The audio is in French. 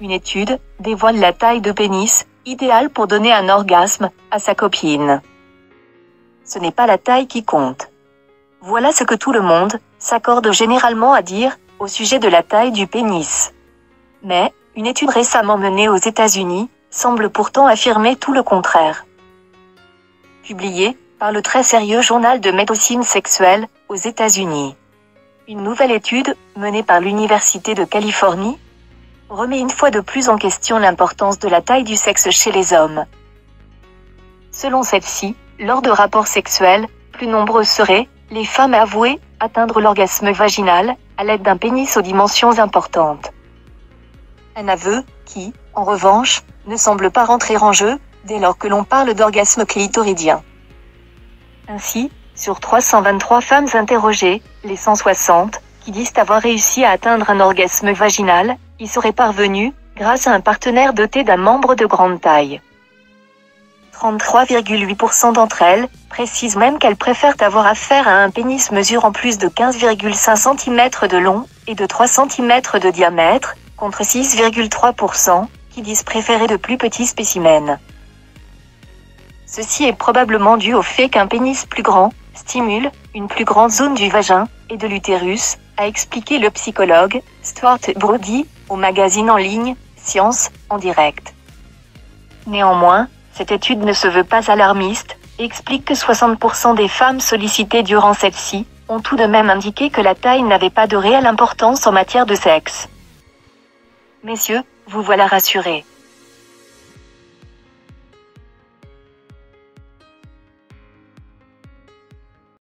Une étude dévoile la taille de pénis, idéale pour donner un orgasme à sa copine. Ce n'est pas la taille qui compte. Voilà ce que tout le monde s'accorde généralement à dire au sujet de la taille du pénis. Mais, une étude récemment menée aux États-Unis semble pourtant affirmer tout le contraire. Publiée par le très sérieux journal de médecine sexuelle aux États-Unis. Une nouvelle étude, menée par l'Université de Californie, remet une fois de plus en question l'importance de la taille du sexe chez les hommes. Selon celle-ci, lors de rapports sexuels, plus nombreuses seraient les femmes avouées atteindre l'orgasme vaginal à l'aide d'un pénis aux dimensions importantes. Un aveu qui, en revanche, ne semble pas rentrer en jeu dès lors que l'on parle d'orgasme clitoridien. Ainsi, sur 323 femmes interrogées, les 160 qui disent avoir réussi à atteindre un orgasme vaginal y seraient parvenues grâce à un partenaire doté d'un membre de grande taille. 33,8% d'entre elles précisent même qu'elles préfèrent avoir affaire à un pénis mesurant plus de 15,5 cm de long et de 3 cm de diamètre, contre 6,3% qui disent préférer de plus petits spécimens. Ceci est probablement dû au fait qu'un pénis plus grand stimule une plus grande zone du vagin et de l'utérus, a expliqué le psychologue Stuart Brody au magazine en ligne Science en direct. Néanmoins, cette étude ne se veut pas alarmiste et explique que 60% des femmes sollicitées durant celle-ci ont tout de même indiqué que la taille n'avait pas de réelle importance en matière de sexe. Messieurs, vous voilà rassurés.